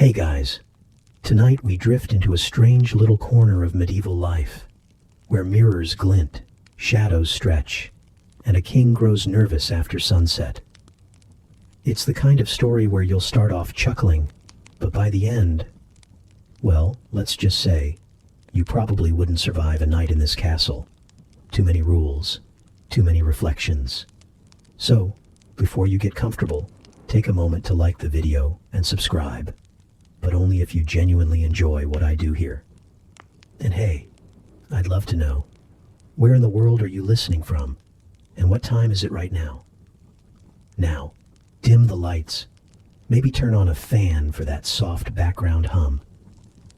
Hey guys, tonight we drift into a strange little corner of medieval life, where mirrors glint, shadows stretch, and a king grows nervous after sunset. It's the kind of story where you'll start off chuckling, but by the end, well, let's just say, you probably wouldn't survive a night in this castle. Too many rules, too many reflections. So, before you get comfortable, take a moment to like the video and subscribe, but only if you genuinely enjoy what I do here. And hey, I'd love to know, where in the world are you listening from, and what time is it right now? Now, dim the lights, maybe turn on a fan for that soft background hum,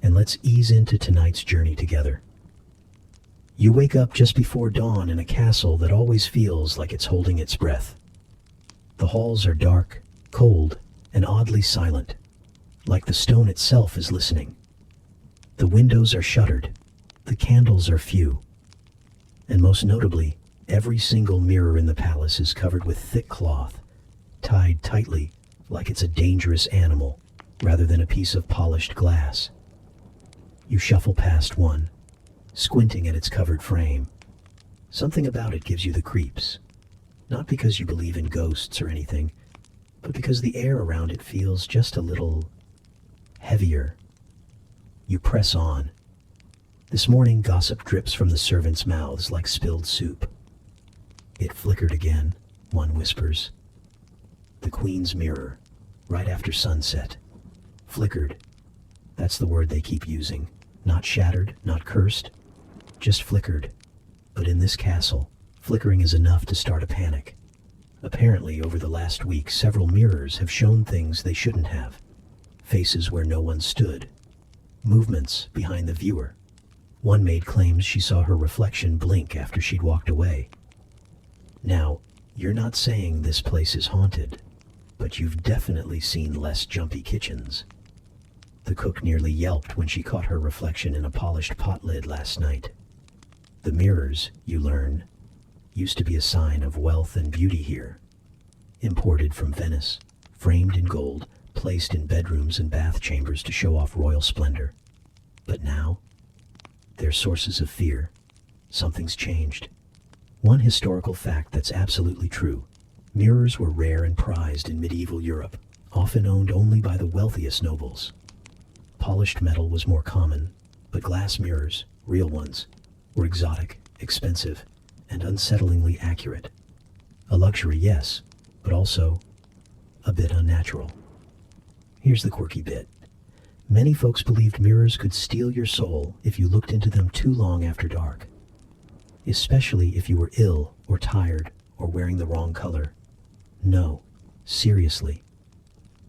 and let's ease into tonight's journey together. You wake up just before dawn in a castle that always feels like it's holding its breath. The halls are dark, cold, and oddly silent, like the stone itself is listening. The windows are shuttered, the candles are few, and most notably, every single mirror in the palace is covered with thick cloth, tied tightly like it's a dangerous animal rather than a piece of polished glass. You shuffle past one, squinting at its covered frame. Something about it gives you the creeps, not because you believe in ghosts or anything, but because the air around it feels just a little heavier. You press on. This morning, gossip drips from the servants' mouths like spilled soup. It flickered again, one whispers. The Queen's mirror, right after sunset. Flickered. That's the word they keep using. Not shattered, not cursed, just flickered. But in this castle, flickering is enough to start a panic. Apparently, over the last week, several mirrors have shown things they shouldn't have. Faces where no one stood. Movements behind the viewer. One maid claims she saw her reflection blink after she'd walked away. Now, you're not saying this place is haunted, but you've definitely seen less jumpy kitchens. The cook nearly yelped when she caught her reflection in a polished pot lid last night. The mirrors, you learn, used to be a sign of wealth and beauty here. Imported from Venice, framed in gold, placed in bedrooms and bath chambers to show off royal splendor. But now, they're sources of fear. Something's changed. One historical fact that's absolutely true. Mirrors were rare and prized in medieval Europe, often owned only by the wealthiest nobles. Polished metal was more common, but glass mirrors, real ones, were exotic, expensive, and unsettlingly accurate. A luxury, yes, but also a bit unnatural. Here's the quirky bit. Many folks believed mirrors could steal your soul if you looked into them too long after dark, especially if you were ill or tired or wearing the wrong color. No, seriously.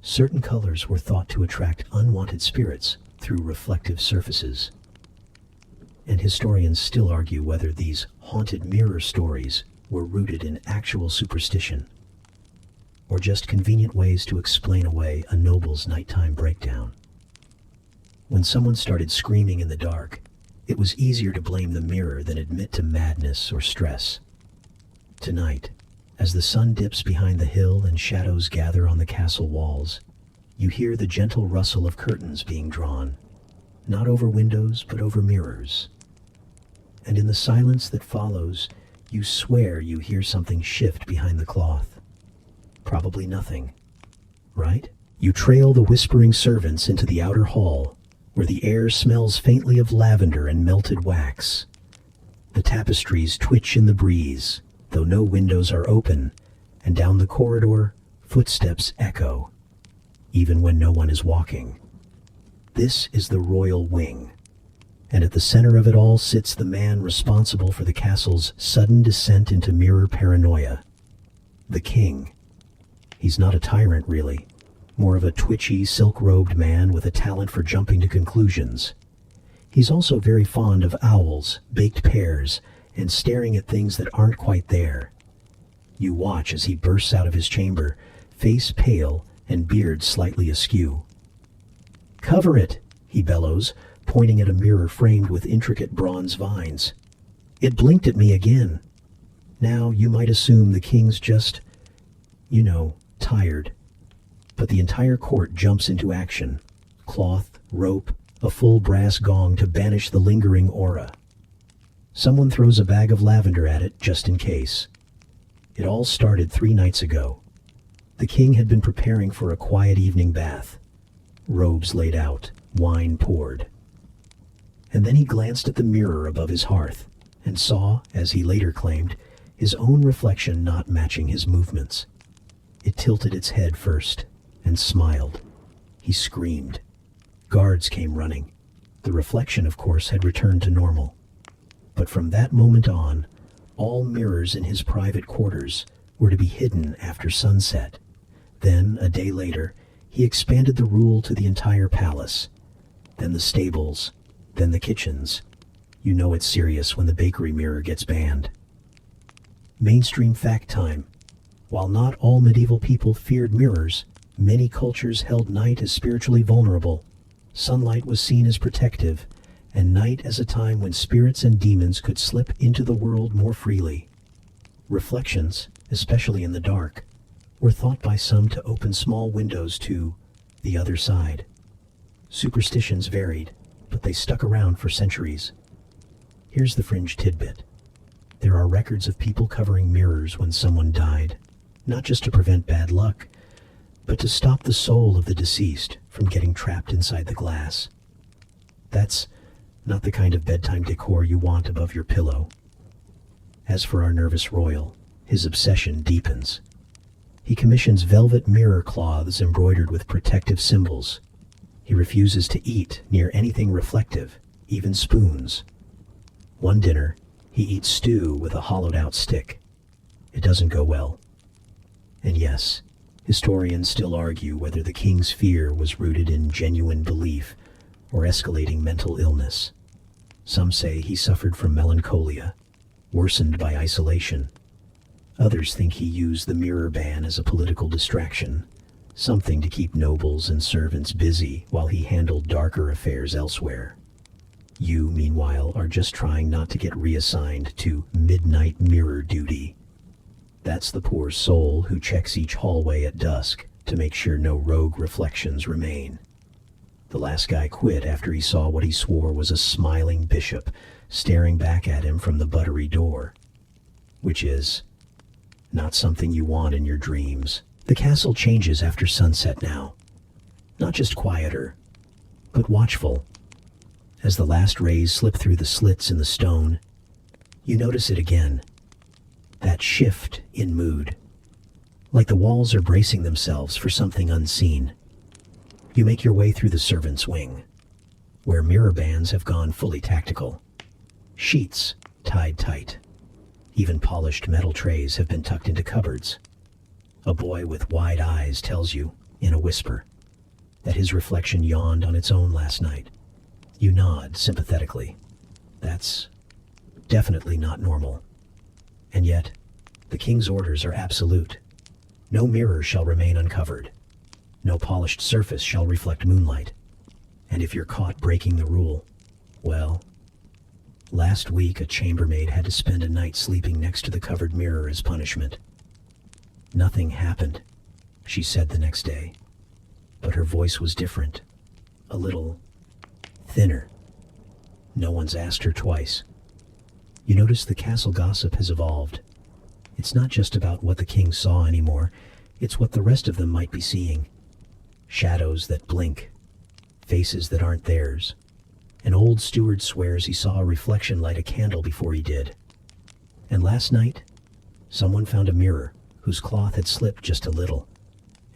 Certain colors were thought to attract unwanted spirits through reflective surfaces. And historians still argue whether these haunted mirror stories were rooted in actual superstition, or just convenient ways to explain away a noble's nighttime breakdown. When someone started screaming in the dark, it was easier to blame the mirror than admit to madness or stress. Tonight, as the sun dips behind the hill and shadows gather on the castle walls, you hear the gentle rustle of curtains being drawn, not over windows, but over mirrors. And in the silence that follows, you swear you hear something shift behind the cloth. Probably nothing, right? You trail the whispering servants into the outer hall, where the air smells faintly of lavender and melted wax. The tapestries twitch in the breeze, though no windows are open, and down the corridor, footsteps echo, even when no one is walking. This is the royal wing, and at the center of it all sits the man responsible for the castle's sudden descent into mirror paranoia, the king. He's not a tyrant, really, more of a twitchy, silk-robed man with a talent for jumping to conclusions. He's also very fond of owls, baked pears, and staring at things that aren't quite there. You watch as he bursts out of his chamber, face pale and beard slightly askew. "Cover it," he bellows, pointing at a mirror framed with intricate bronze vines. "It blinked at me again." Now, you might assume the king's just, tired. But the entire court jumps into action. cloth, rope, a full brass gong to banish the lingering aura. Someone throws a bag of lavender at it just in case. It all started 3 nights ago. The king had been preparing for a quiet evening bath. Robes laid out, wine poured. And then he glanced at the mirror above his hearth and saw, as he later claimed, his own reflection not matching his movements. It tilted its head first and smiled. He screamed. Guards came running. The reflection, of course, had returned to normal. But from that moment on, all mirrors in his private quarters were to be hidden after sunset. Then, a day later, he expanded the rule to the entire palace. Then the stables, then the kitchens. You know it's serious when the bakery mirror gets banned. Mainstream fact time. While not all medieval people feared mirrors, many cultures held night as spiritually vulnerable. Sunlight was seen as protective, and night as a time when spirits and demons could slip into the world more freely. Reflections, especially in the dark, were thought by some to open small windows to the other side. Superstitions varied, but they stuck around for centuries. Here's the fringe tidbit. There are records of people covering mirrors when someone died, not just to prevent bad luck, but to stop the soul of the deceased from getting trapped inside the glass. That's not the kind of bedtime decor you want above your pillow. As for our nervous royal, his obsession deepens. He commissions velvet mirror cloths embroidered with protective symbols. He refuses to eat near anything reflective, even spoons. One dinner, he eats stew with a hollowed-out stick. It doesn't go well. And yes, historians still argue whether the king's fear was rooted in genuine belief or escalating mental illness. Some say he suffered from melancholia, worsened by isolation. Others think he used the mirror ban as a political distraction, something to keep nobles and servants busy while he handled darker affairs elsewhere. You, meanwhile, are just trying not to get reassigned to midnight mirror duty. That's the poor soul who checks each hallway at dusk to make sure no rogue reflections remain. The last guy quit after he saw what he swore was a smiling bishop staring back at him from the buttery door. Which is not something you want in your dreams. The castle changes after sunset now. Not just quieter, but watchful. As the last rays slip through the slits in the stone, you notice it again. That shift in mood. Like the walls are bracing themselves for something unseen. You make your way through the servants' wing, where mirror bands have gone fully tactical. Sheets tied tight. Even polished metal trays have been tucked into cupboards. A boy with wide eyes tells you, in a whisper, that his reflection yawned on its own last night. You nod sympathetically. That's definitely not normal. And yet, the king's orders are absolute. No mirror shall remain uncovered. No polished surface shall reflect moonlight. And if you're caught breaking the rule, well, last week a chambermaid had to spend a night sleeping next to the covered mirror as punishment. Nothing happened, she said the next day. But her voice was different. A little thinner. No one's asked her twice. You notice the castle gossip has evolved. It's not just about what the king saw anymore. It's what the rest of them might be seeing. Shadows that blink. Faces that aren't theirs. An old steward swears he saw a reflection light a candle before he did. And last night, someone found a mirror whose cloth had slipped just a little,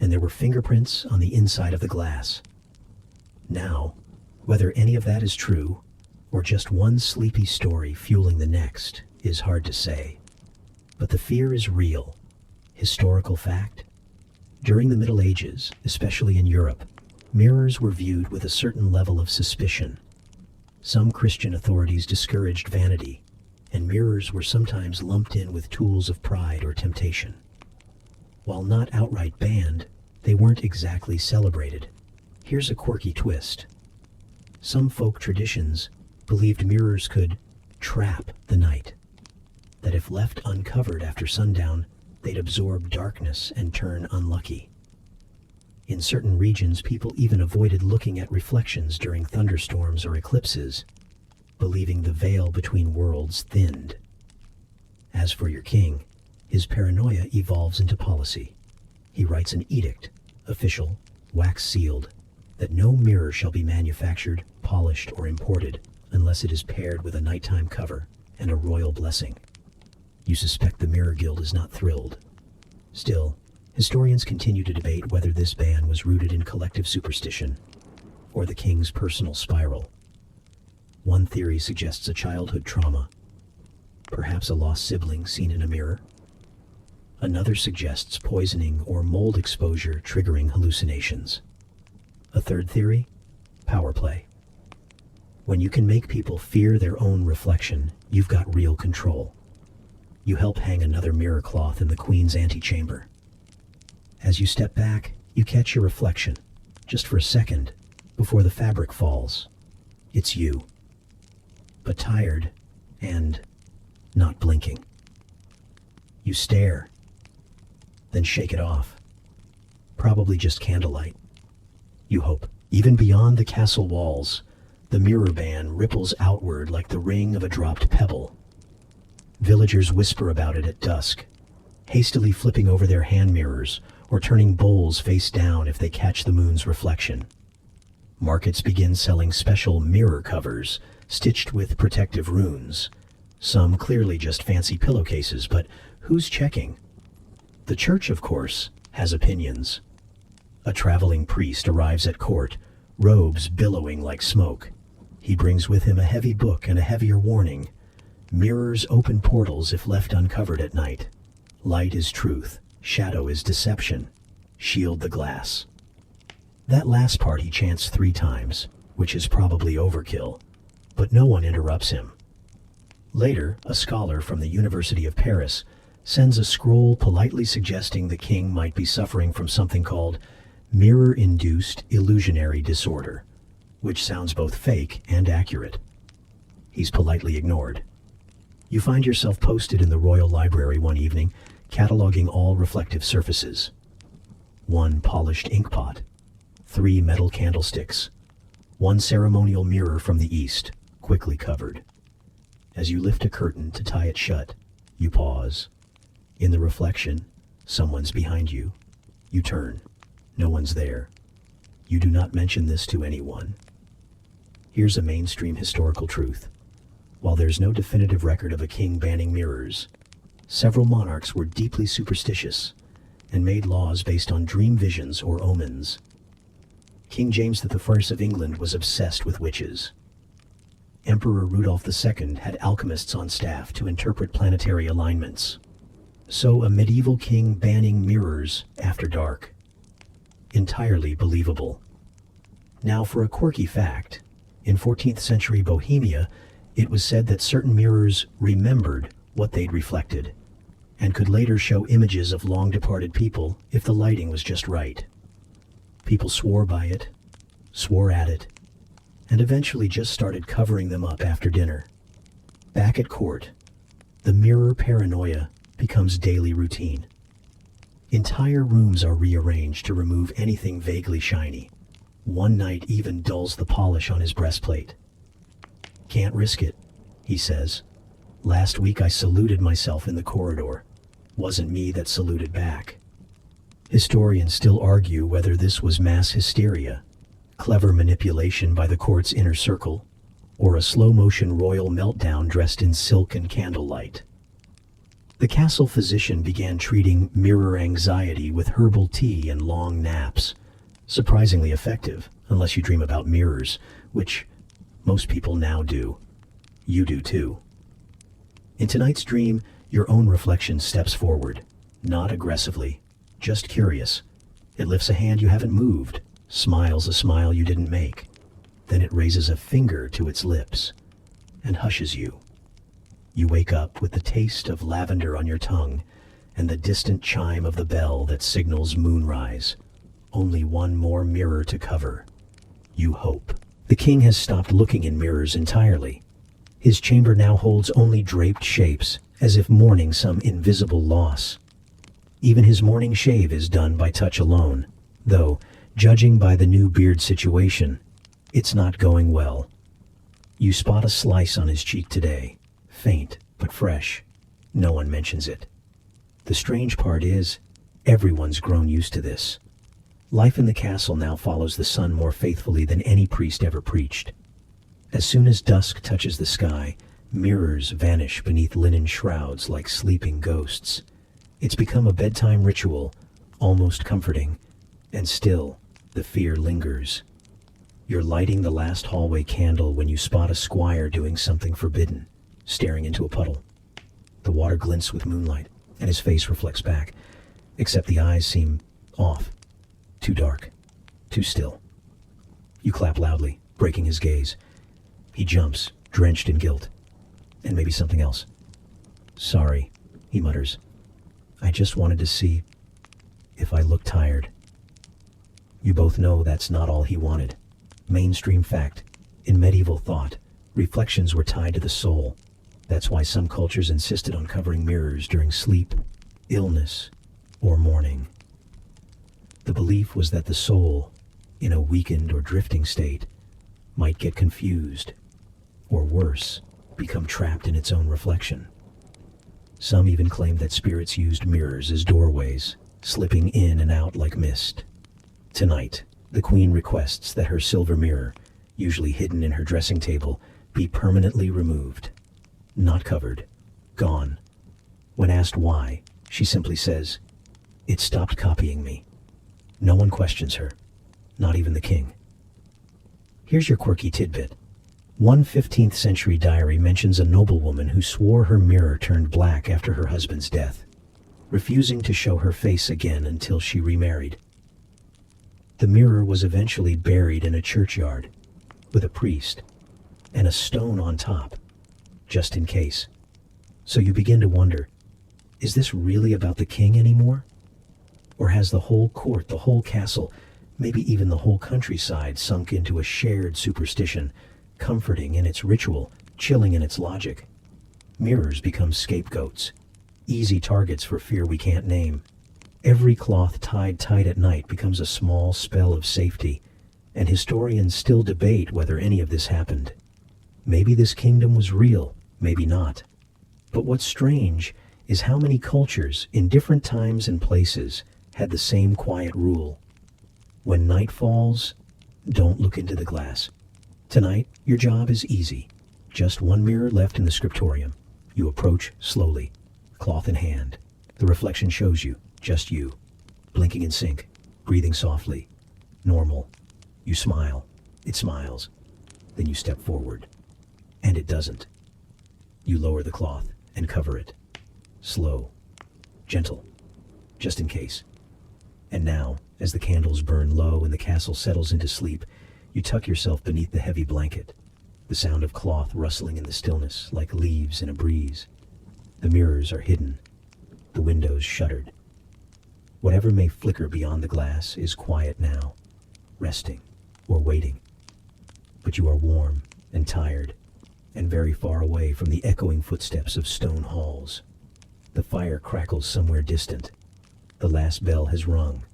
and there were fingerprints on the inside of the glass. Now, whether any of that is true, or just one sleepy story fueling the next, is hard to say. But the fear is real. Historical fact. During the Middle Ages, especially in Europe, mirrors were viewed with a certain level of suspicion. Some Christian authorities discouraged vanity, and mirrors were sometimes lumped in with tools of pride or temptation. While not outright banned, they weren't exactly celebrated. Here's a quirky twist. Some folk traditions believed mirrors could trap the night, that if left uncovered after sundown, they'd absorb darkness and turn unlucky. In certain regions, people even avoided looking at reflections during thunderstorms or eclipses, believing the veil between worlds thinned. As for your king, his paranoia evolves into policy. He writes an edict, official, wax-sealed, that no mirror shall be manufactured, polished, or imported unless it is paired with a nighttime cover and a royal blessing. You suspect the Mirror Guild is not thrilled. Still, historians continue to debate whether this ban was rooted in collective superstition or the king's personal spiral. One theory suggests a childhood trauma, perhaps a lost sibling seen in a mirror. Another suggests poisoning or mold exposure triggering hallucinations. A third theory? Power play. When you can make people fear their own reflection, you've got real control. You help hang another mirror cloth in the Queen's antechamber. As you step back, you catch your reflection, just for a second, before the fabric falls. It's you, but tired and not blinking. You stare, then shake it off. Probably just candlelight. You hope. Even beyond the castle walls, the mirror ban ripples outward like the ring of a dropped pebble. Villagers whisper about it at dusk, hastily flipping over their hand mirrors or turning bowls face down if they catch the moon's reflection. Markets begin selling special mirror covers stitched with protective runes. Some clearly just fancy pillowcases, but who's checking? The church, of course, has opinions. A traveling priest arrives at court, robes billowing like smoke. He brings with him a heavy book and a heavier warning. Mirrors open portals if left uncovered at night. Light is truth, shadow is deception. Shield the glass. That last part he chants 3 times, which is probably overkill, but no one interrupts him. Later, a scholar from the University of Paris sends a scroll politely suggesting the king might be suffering from something called mirror-induced illusionary disorder, which sounds both fake and accurate. He's politely ignored. You find yourself posted in the Royal Library one evening, cataloging all reflective surfaces. 1 polished inkpot, 3 metal candlesticks, 1 ceremonial mirror from the east, quickly covered. As you lift a curtain to tie it shut, you pause. In the reflection, someone's behind you. You turn. No one's there. You do not mention this to anyone. Here's a mainstream historical truth. While there's no definitive record of a king banning mirrors, several monarchs were deeply superstitious and made laws based on dream visions or omens. King James I of England was obsessed with witches. Emperor Rudolph II had alchemists on staff to interpret planetary alignments. So a medieval king banning mirrors after dark. Entirely believable. Now for a quirky fact, in 14th century Bohemia, it was said that certain mirrors remembered what they'd reflected, and could later show images of long-departed people if the lighting was just right. People swore by it, swore at it, and eventually just started covering them up after dinner. Back at court, the mirror paranoia becomes daily routine. Entire rooms are rearranged to remove anything vaguely shiny. One knight even dulls the polish on his breastplate. "Can't risk it," he says. "Last week I saluted myself in the corridor. Wasn't me that saluted back." Historians still argue whether this was mass hysteria, clever manipulation by the court's inner circle, or a slow-motion royal meltdown dressed in silk and candlelight. The castle physician began treating mirror anxiety with herbal tea and long naps. Surprisingly effective, unless you dream about mirrors, which most people now do. You do too. In tonight's dream, your own reflection steps forward, not aggressively, just curious. It lifts a hand you haven't moved, smiles a smile you didn't make. Then it raises a finger to its lips and hushes you. You wake up with the taste of lavender on your tongue and the distant chime of the bell that signals moonrise. Only one more mirror to cover. You hope. The king has stopped looking in mirrors entirely. His chamber now holds only draped shapes, as if mourning some invisible loss. Even his morning shave is done by touch alone, Though, judging by the new beard situation, it's not going well. You spot a slice on his cheek today, faint but fresh. No one mentions it. The strange part is, everyone's grown used to this. Life in the castle now follows the sun more faithfully than any priest ever preached. As soon as dusk touches the sky, mirrors vanish beneath linen shrouds like sleeping ghosts. It's become a bedtime ritual, almost comforting, and still, the fear lingers. You're lighting the last hallway candle when you spot a squire doing something forbidden, staring into a puddle. The water glints with moonlight, and his face reflects back, except the eyes seem off, too dark, too still. You clap loudly, breaking his gaze. He jumps, drenched in guilt, and maybe something else. "Sorry," he mutters. "I just wanted to see if I look tired." You both know that's not all he wanted. Mainstream fact. In medieval thought, reflections were tied to the soul. That's why some cultures insisted on covering mirrors during sleep, illness, or mourning. The belief was that the soul, in a weakened or drifting state, might get confused, or worse, become trapped in its own reflection. Some even claimed that spirits used mirrors as doorways, slipping in and out like mist. Tonight, the Queen requests that her silver mirror, usually hidden in her dressing table, be permanently removed. Not covered. Gone. When asked why, she simply says, "It stopped copying me." No one questions her, not even the king. Here's your quirky tidbit. One 15th century diary mentions a noblewoman who swore her mirror turned black after her husband's death, refusing to show her face again until she remarried. The mirror was eventually buried in a churchyard, with a priest, and a stone on top, just in case. So you begin to wonder, is this really about the king anymore? Or has the whole court, the whole castle, maybe even the whole countryside sunk into a shared superstition, comforting in its ritual, chilling in its logic? Mirrors become scapegoats, easy targets for fear we can't name. Every cloth tied tight at night becomes a small spell of safety, and historians still debate whether any of this happened. Maybe this kingdom was real, maybe not. But what's strange is how many cultures, in different times and places, had the same quiet rule. When night falls, don't look into the glass. Tonight, your job is easy. Just one mirror left in the scriptorium. You approach slowly, cloth in hand. The reflection shows you, just you, blinking in sync, breathing softly, normal. You smile, it smiles. Then you step forward, and it doesn't. You lower the cloth and cover it. Slow, gentle, just in case. And now, as the candles burn low and the castle settles into sleep, you tuck yourself beneath the heavy blanket, the sound of cloth rustling in the stillness like leaves in a breeze. The mirrors are hidden, the windows shuttered. Whatever may flicker beyond the glass is quiet now, resting or waiting. But you are warm and tired, and very far away from the echoing footsteps of stone halls. The fire crackles somewhere distant. The last bell has rung,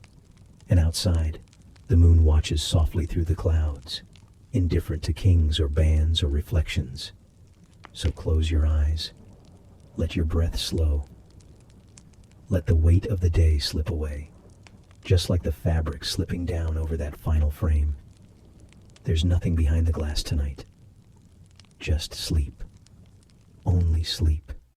and outside, the moon watches softly through the clouds, indifferent to kings or bands or reflections. So close your eyes. Let your breath slow. Let the weight of the day slip away, just like the fabric slipping down over that final frame. There's nothing behind the glass tonight. Just sleep. Only sleep.